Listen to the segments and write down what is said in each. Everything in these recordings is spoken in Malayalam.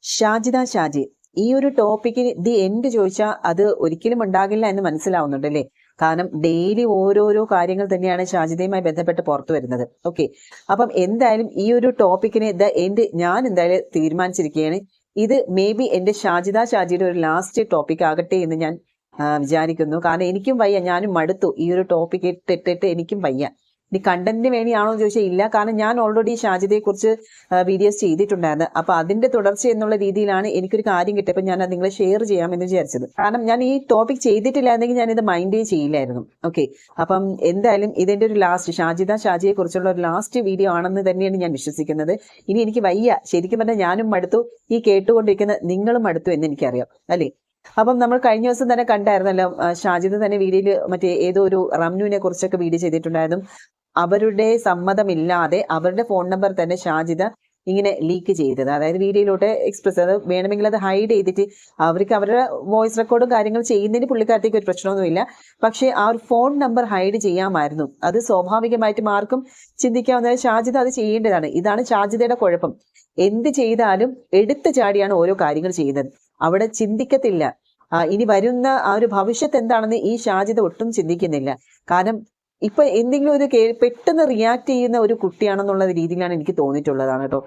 ഷാജിദ ഷാജി ഈ ഒരു ടോപ്പിക്കിന് ദി എൻഡ് ചോദിച്ചാൽ അത് ഒരിക്കലും ഉണ്ടാകില്ല എന്ന് മനസ്സിലാവുന്നുണ്ട് അല്ലേ? കാരണം ഡെയിലി ഓരോരോ കാര്യങ്ങൾ തന്നെയാണ് ഷാജിദയുമായി ബന്ധപ്പെട്ട് പുറത്തു വരുന്നത്. ഓക്കെ, അപ്പം എന്തായാലും ഈ ഒരു ടോപ്പിക്കിന് ദ എൻഡ് ഞാൻ എന്തായാലും തീരുമാനിച്ചിരിക്കുകയാണ്. ഇത് മേ ബി എന്റെ ഷാജിദ ഷാജിയുടെ ഒരു ലാസ്റ്റ് ടോപ്പിക് ആകട്ടെ എന്ന് ഞാൻ വിചാരിക്കുന്നു. കാരണം എനിക്കും വയ്യ, ഞാനും മടുത്തു ഈ ഒരു ടോപ്പിക് ഇട്ടിട്ട് എനിക്കും വയ്യ. ഇനി കണ്ടന്റിന് വേണ്ടിയാണോ എന്ന് ചോദിച്ചാൽ ഇല്ല, കാരണം ഞാൻ ഓൾറെഡി ഷാജിദയെ കുറിച്ച് വീഡിയോസ് ചെയ്തിട്ടുണ്ടായിരുന്നു. അപ്പൊ അതിന്റെ തുടർച്ച എന്നുള്ള രീതിയിലാണ് എനിക്കൊരു കാര്യം കിട്ടിയപ്പോൾ ഞാൻ അത് നിങ്ങളെ ഷെയർ ചെയ്യാമെന്ന് വിചാരിച്ചത്. കാരണം ഞാൻ ഈ ടോപ്പിക് ചെയ്തിട്ടില്ലായിരുന്നെങ്കിൽ ഞാൻ ഇത് മൈൻഡേ ചെയ്യില്ലായിരുന്നു. ഓക്കെ, അപ്പം എന്തായാലും ഇതിന്റെ ഒരു ലാസ്റ്റ് ഷാജിദ ഷാജിയെ കുറിച്ചുള്ള ഒരു ലാസ്റ്റ് വീഡിയോ ആണെന്ന് തന്നെയാണ് ഞാൻ വിശ്വസിക്കുന്നത്. ഇനി എനിക്ക് വയ്യ, ശരിക്കും പറഞ്ഞാൽ ഞാനും മടുത്തു, ഈ കേട്ടുകൊണ്ടിരിക്കുന്ന നിങ്ങളും മടുത്തു എന്ന് എനിക്കറിയാം അല്ലേ? അപ്പം നമ്മൾ കഴിഞ്ഞ ദിവസം തന്നെ കണ്ടായിരുന്നല്ലോ, ഷാജിദ തന്നെ വീഡിയോയിൽ മറ്റേ ഏതോ ഒരു റംനുവിനെ കുറിച്ചൊക്കെ വീഡിയോ ചെയ്തിട്ടുണ്ടായിരുന്നു. അവരുടെ സമ്മതമില്ലാതെ അവരുടെ ഫോൺ നമ്പർ തന്നെ ഷാജിദ ഇങ്ങനെ ലീക്ക് ചെയ്തത്, അതായത് വീഡിയോയിലോട്ട് എക്സ്പ്രസ്, അത് വേണമെങ്കിൽ അത് ഹൈഡ് ചെയ്തിട്ട് അവർക്ക് അവരുടെ വോയിസ് റെക്കോർഡും കാര്യങ്ങൾ ചെയ്യുന്നതിന് പുള്ളിക്കാരത്തേക്ക് ഒരു പ്രശ്നമൊന്നുമില്ല. പക്ഷേ ആ ഒരു ഫോൺ നമ്പർ ഹൈഡ് ചെയ്യാമായിരുന്നു. അത് സ്വാഭാവികമായിട്ടും ആർക്കും ചിന്തിക്കാവുന്ന, ഷാജിദ അത് ചെയ്യേണ്ടതാണ്. ഇതാണ് ഷാജിദയുടെ കുഴപ്പം. എന്ത് ചെയ്താലും എടുത്തു ചാടിയാണ് ഓരോ കാര്യങ്ങൾ ചെയ്യുന്നത്. അവിടെ ചിന്തിക്കത്തില്ല ഇനി വരുന്ന ആ ഒരു ഭവിഷ്യത്ത് എന്താണെന്ന് ഈ ഷാജിദ ഒട്ടും ചിന്തിക്കുന്നില്ല. കാരണം ഇപ്പൊ എന്തെങ്കിലും ഒരു പെട്ടെന്ന് റിയാക്ട് ചെയ്യുന്ന ഒരു കുട്ടിയാണെന്നുള്ള രീതിയിലാണ് എനിക്ക് തോന്നിയിട്ടുള്ളതാണ് കേട്ടോ.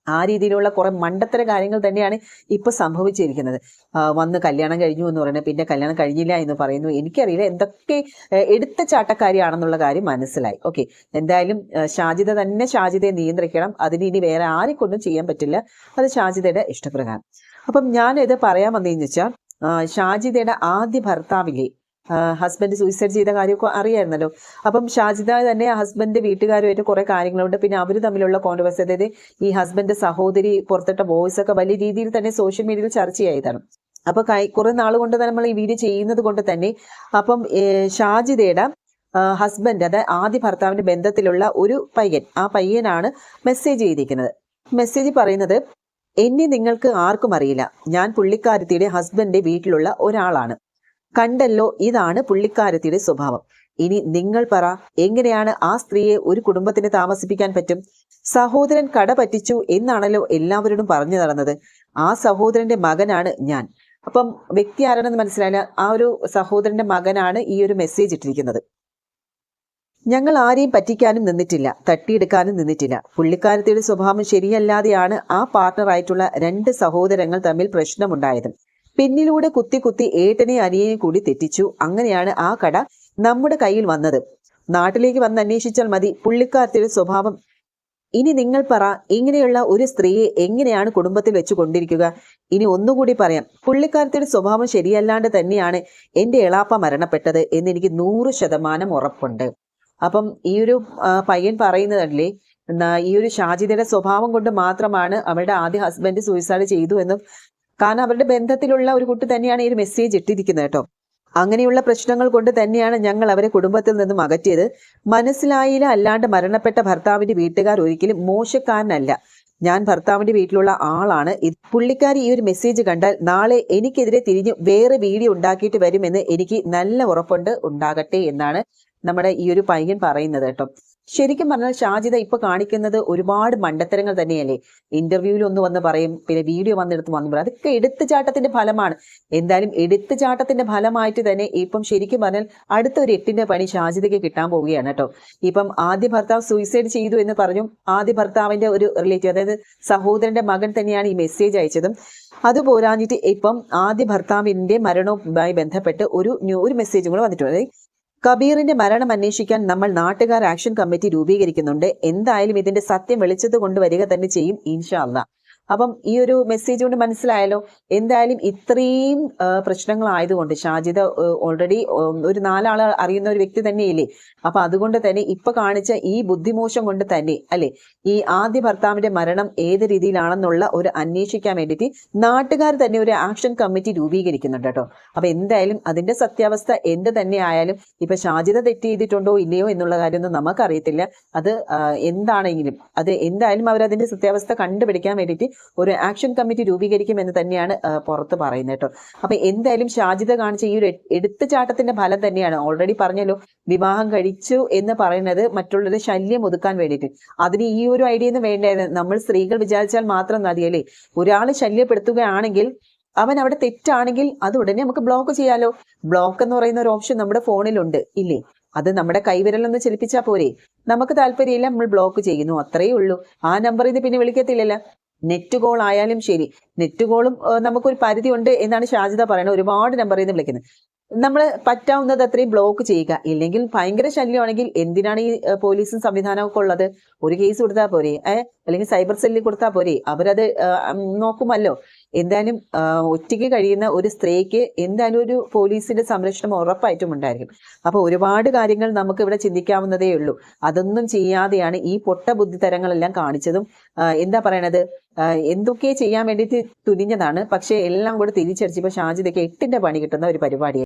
ആ രീതിയിലുള്ള കുറെ മണ്ടത്തര കാര്യങ്ങൾ തന്നെയാണ് ഇപ്പൊ സംഭവിച്ചിരിക്കുന്നത്. വന്ന് കല്യാണം കഴിഞ്ഞു എന്ന് പറയുന്നത്, പിന്നെ കല്യാണം കഴിഞ്ഞില്ല എന്ന് പറയുന്നു. എനിക്കറിയില്ല എന്തൊക്കെ എടുത്തചാട്ടക്കാരിയാണെന്നുള്ള കാര്യം മനസ്സിലായി. ഓക്കെ, എന്തായാലും ഷാജിദ തന്നെ ഷാജിദയെ നിയന്ത്രിക്കണം. അതിന് ഇനി വേറെ ആരെക്കൊണ്ടും ചെയ്യാൻ പറ്റില്ല. അത് ഷാജിദയുടെ ഇഷ്ടപ്രകാരം. അപ്പം ഞാൻ ഇത് പറയാൻ വന്നതെന്ന് വെച്ചാൽ, ഷാജിദയുടെ ആദ്യ ഭർത്താവില്ലേ, ഹസ്ബൻഡ് സൂയിസൈഡ് ചെയ്ത കാര്യമൊക്കെ അറിയായിരുന്നല്ലോ. അപ്പം ഷാജിദ തന്നെ ഹസ്ബൻഡ് വീട്ടുകാരുമായിട്ട് കുറെ കാര്യങ്ങളുണ്ട്. പിന്നെ അവർ തമ്മിലുള്ള കോൺട്രവേഴ്സി, അതായത് ഈ ഹസ്ബൻഡ് സഹോദരി പുറത്തിട്ട വോയിസ് ഒക്കെ വലിയ രീതിയിൽ തന്നെ സോഷ്യൽ മീഡിയയിൽ ചർച്ചയായതാണ്. അപ്പൊ കുറെ നാൾ കൊണ്ട് തന്നെ നമ്മൾ ഈ വീഡിയോ ചെയ്യുന്നത് കൊണ്ട് തന്നെ അപ്പം ഷാജിദയുടെ ഹസ്ബൻഡ്, അതായത് ആദ്യ ഭർത്താവിന്റെ ബന്ധത്തിലുള്ള ഒരു പയ്യൻ, ആ പയ്യനാണ് മെസ്സേജ് ചെയ്തിരിക്കുന്നത്. മെസ്സേജ് പറയുന്നത്, എന്നെ നിങ്ങൾക്ക് ആർക്കും അറിയില്ല, ഞാൻ പുള്ളിക്കാരത്തിയുടെ ഹസ്ബൻഡിന്റെ വീട്ടിലുള്ള ഒരാളാണ്. കണ്ടല്ലോ, ഇതാണ് പുള്ളിക്കാരത്തിയുടെ സ്വഭാവം. ഇനി നിങ്ങൾ പറ, എങ്ങനെയാണ് ആ സ്ത്രീയെ ഒരു കുടുംബത്തിന് താമസിപ്പിക്കാൻ പറ്റും? സഹോദരൻ കട പറ്റിച്ചു എന്നാണല്ലോ എല്ലാവരോടും പറഞ്ഞു നടന്നത്. ആ സഹോദരന്റെ മകനാണ് ഞാൻ. അപ്പം വ്യക്തി ആരാണെന്ന് മനസ്സിലായില്ല. ആ ഒരു സഹോദരന്റെ മകനാണ് ഈ ഒരു മെസ്സേജ് ഇട്ടിരിക്കുന്നത്. ഞങ്ങൾ ആരെയും പറ്റിക്കാനും നിന്നിട്ടില്ല, തട്ടിയെടുക്കാനും നിന്നിട്ടില്ല. പുള്ളിക്കാരത്തിയുടെ സ്വഭാവം ശരിയല്ലാതെയാണ് ആ പാർട്ണറായിട്ടുള്ള 2 സഹോദരങ്ങൾ തമ്മിൽ പ്രശ്നമുണ്ടായത്. പിന്നിലൂടെ കുത്തി കുത്തി ഏട്ടനെ അനിയനെ കൂടി തെറ്റിച്ചു. അങ്ങനെയാണ് ആ കട നമ്മുടെ കയ്യിൽ വന്നത്. നാട്ടിലേക്ക് വന്ന് അന്വേഷിച്ചാൽ മതി പുള്ളിക്കാരത്തിയുടെ സ്വഭാവം. ഇനി നിങ്ങൾ പറ, ഇങ്ങനെയുള്ള ഒരു സ്ത്രീയെ എങ്ങനെയാണ് കുടുംബത്തിൽ വെച്ച് കൊണ്ടിരിക്കുക? ഇനി ഒന്നുകൂടി പറയാം, പുള്ളിക്കാരത്തിയുടെ സ്വഭാവം ശരിയല്ലാണ്ട് തന്നെയാണ് എൻ്റെ എളാപ്പ മരണപ്പെട്ടത് എന്ന് എനിക്ക് 100% ഉറപ്പുണ്ട്. അപ്പം ഈ ഒരു പയ്യൻ പറയുന്നതല്ലേ, ഈ ഒരു ഷാജിദയുടെ സ്വഭാവം കൊണ്ട് മാത്രമാണ് അവരുടെ ആദ്യ ഹസ്ബൻഡ് സൂയിസൈഡ് ചെയ്തു എന്നും, കാരണം അവരുടെ ബന്ധത്തിലുള്ള ഒരു കുട്ടി തന്നെയാണ് ഈ ഒരു മെസ്സേജ് ഇട്ടിരിക്കുന്നത് കേട്ടോ. അങ്ങനെയുള്ള പ്രശ്നങ്ങൾ കൊണ്ട് തന്നെയാണ് ഞങ്ങൾ അവരെ കുടുംബത്തിൽ നിന്നും അകറ്റിയത്. മനസ്സിലായില്ല, അല്ലാണ്ട് മരണപ്പെട്ട ഭർത്താവിന്റെ വീട്ടുകാർ ഒരിക്കലും മോശക്കാരനല്ല. ഞാൻ ഭർത്താവിന്റെ വീട്ടിലുള്ള ആളാണ്. പുള്ളിക്കാരി ഈ ഒരു മെസ്സേജ് കണ്ടാൽ നാളെ എനിക്കെതിരെ തിരിഞ്ഞ് വേറെ വീഡിയോ ഉണ്ടാക്കിയിട്ട് വരുമെന്ന് എനിക്ക് നല്ല ഉറപ്പുണ്ട്. ഉണ്ടാകട്ടെ എന്നാണ് നമ്മുടെ ഈ ഒരു പയ്യൻ പറയുന്നത് കേട്ടോ. ശരിക്കും പറഞ്ഞാൽ ഷാജിദ ഇപ്പൊ കാണിക്കുന്നത് ഒരുപാട് മണ്ടത്തരങ്ങൾ തന്നെയല്ലേ. ഇന്റർവ്യൂവിൽ ഒന്ന് വന്ന് പറയും, പിന്നെ വീഡിയോ വന്നെടുത്ത് വന്ന് പറയും. അതൊക്കെ എടുത്തുചാട്ടത്തിന്റെ ഫലമാണ്. എന്തായാലും എടുത്തുചാട്ടത്തിന്റെ ഫലമായിട്ട് തന്നെ ഇപ്പം ശരിക്കും പറഞ്ഞാൽ അടുത്ത ഒരു 8ന്റെ പണി ഷാജിദയ്ക്ക് കിട്ടാൻ പോവുകയാണ് കേട്ടോ. ഇപ്പം ആദ്യ ഭർത്താവ് സൂയിസൈഡ് ചെയ്തു എന്ന് പറഞ്ഞു. ആദ്യ ഭർത്താവിന്റെ ഒരു റിലേറ്റീവ്, അതായത് സഹോദരന്റെ മകൻ തന്നെയാണ് ഈ മെസ്സേജ് അയച്ചതും. അതുപോരാഞ്ഞിട്ട് ഇപ്പം ആദ്യ ഭർത്താവിന്റെ മരണവുമായി ബന്ധപ്പെട്ട് ഒരു മെസ്സേജും കൂടെ വന്നിട്ടുണ്ട്. കബീറിന്റെ മരണം അന്വേഷിക്കാൻ നമ്മൾ നാട്ടുകാർ ആക്ഷൻ കമ്മിറ്റി രൂപീകരിക്കുന്നുണ്ട്. എന്തായാലും ഇതിന്റെ സത്യം വെളിച്ചത്ത് കൊണ്ടുവരിക തന്നെ ചെയ്യും ഇൻഷാ അല്ലാഹ്. അപ്പം ഈ ഒരു മെസ്സേജ് കൊണ്ട് മനസ്സിലായല്ലോ. എന്തായാലും ഇത്രയും പ്രശ്നങ്ങളായതുകൊണ്ട് ഷാജിദ ഓൾറെഡി ഒരു 4 ആൾ അറിയുന്ന ഒരു വ്യക്തി തന്നെയില്ലേ. അപ്പൊ അതുകൊണ്ട് തന്നെ ഇപ്പൊ കാണിച്ച ഈ ബുദ്ധിമോശം കൊണ്ട് തന്നെ അല്ലെ, ഈ ആദ്യ ഭർത്താവിന്റെ മരണം ഏത് രീതിയിലാണെന്നുള്ള ഒരു അന്വേഷിക്കാൻ വേണ്ടിയിട്ട് നാട്ടുകാർ തന്നെ ഒരു ആക്ഷൻ കമ്മിറ്റി രൂപീകരിക്കുന്നുണ്ട് കേട്ടോ. അപ്പൊ എന്തായാലും അതിന്റെ സത്യാവസ്ഥ എന്ത് തന്നെ ആയാലും, ഇപ്പൊ ഷാജിദ തെറ്റ് ചെയ്തിട്ടുണ്ടോ ഇല്ലയോ എന്നുള്ള കാര്യമൊന്നും നമുക്കറിയത്തില്ല. അത് എന്താണെങ്കിലും അത് എന്തായാലും അവരതിന്റെ സത്യാവസ്ഥ കണ്ടുപിടിക്കാൻ വേണ്ടിയിട്ട് ഒരു ആക്ഷൻ കമ്മിറ്റി രൂപീകരിക്കുമെന്ന് തന്നെയാണ് പുറത്ത് പറയുന്നത് കേട്ടോ. അപ്പൊ എന്തായാലും ഷാജിദ കാണിച്ച ഈ ഒരു എടുത്തുചാട്ടത്തിന്റെ ഫലം തന്നെയാണ്. ഓൾറെഡി പറഞ്ഞല്ലോ, വിവാഹം കഴിച്ചു എന്ന് പറയുന്നത് മറ്റുള്ളവരുടെ ശല്യം ഒതുക്കാൻ വേണ്ടിയിട്ട്. അതിന് ഈ ഒരു ഐഡിയ ഒന്നും വേണ്ടായിരുന്നു. നമ്മൾ സ്ത്രീകൾ വിചാരിച്ചാൽ മാത്രം മതിയല്ലേ. ഒരാൾ ശല്യപ്പെടുത്തുകയാണെങ്കിൽ അവൻ അവിടെ തെറ്റാണെങ്കിൽ അത് ഉടനെ നമുക്ക് ബ്ലോക്ക് ചെയ്യാലോ. ബ്ലോക്ക് എന്ന് പറയുന്ന ഒരു ഓപ്ഷൻ നമ്മുടെ ഫോണിലുണ്ട് ഇല്ലേ? അത് നമ്മുടെ കൈവിരലൊന്ന് ചലിപ്പിച്ചാൽ പോരെ. നമുക്ക് താല്പര്യമില്ല, നമ്മൾ ബ്ലോക്ക് ചെയ്യുന്നു, അത്രയേ ഉള്ളൂ. ആ നമ്പറിൽ നിന്ന് പിന്നെ വിളിക്കത്തില്ലല്ലോ. നെറ്റ് കോൾ ആയാലും ശരി, നെറ്റ് കോളും നമുക്കൊരു പരിധി ഉണ്ട് എന്നാണ് ഷാജിദ പറയുന്നത്. ഒരുപാട് നമ്പറിൽ നിന്ന് വിളിക്കുന്നത്. നമ്മൾ പറ്റാവുന്നത് അത്രയും ബ്ലോക്ക് ചെയ്യുക. ഇല്ലെങ്കിൽ ഭയങ്കര ശല്യമാണെങ്കിൽ എന്തിനാണ് ഈ പോലീസും സംവിധാനമൊക്കെ ഉള്ളത്? ഒരു കേസ് കൊടുത്താൽ പോരെ, അല്ലെങ്കിൽ സൈബർ സെല്ലിൽ കൊടുത്താൽ പോരെ, അവരത് നോക്കുമല്ലോ. എന്തായാലും ഒറ്റയ്ക്ക് കഴിയുന്ന ഒരു സ്ത്രീക്ക് എന്തായാലും ഒരു പോലീസിന്റെ സംരക്ഷണം ഉറപ്പായിട്ടും ഉണ്ടായിരിക്കും. അപ്പൊ ഒരുപാട് കാര്യങ്ങൾ നമുക്ക് ഇവിടെ ചിന്തിക്കാവുന്നതേ ഉള്ളൂ. അതൊന്നും ചെയ്യാതെയാണ് ഈ പൊട്ട ബുദ്ധിത്തരങ്ങളെല്ലാം കാണിച്ചതും. എന്താ പറയണത്, എന്തൊക്കെ ചെയ്യാൻ വേണ്ടിയിട്ട് തുനിഞ്ഞതാണ്. പക്ഷെ എല്ലാം കൂടെ തിരിച്ചടിച്ചപ്പോൾ ഷാജിദയ്ക്ക് 8ന്റെ പണി കിട്ടുന്ന ഒരു പരിപാടി.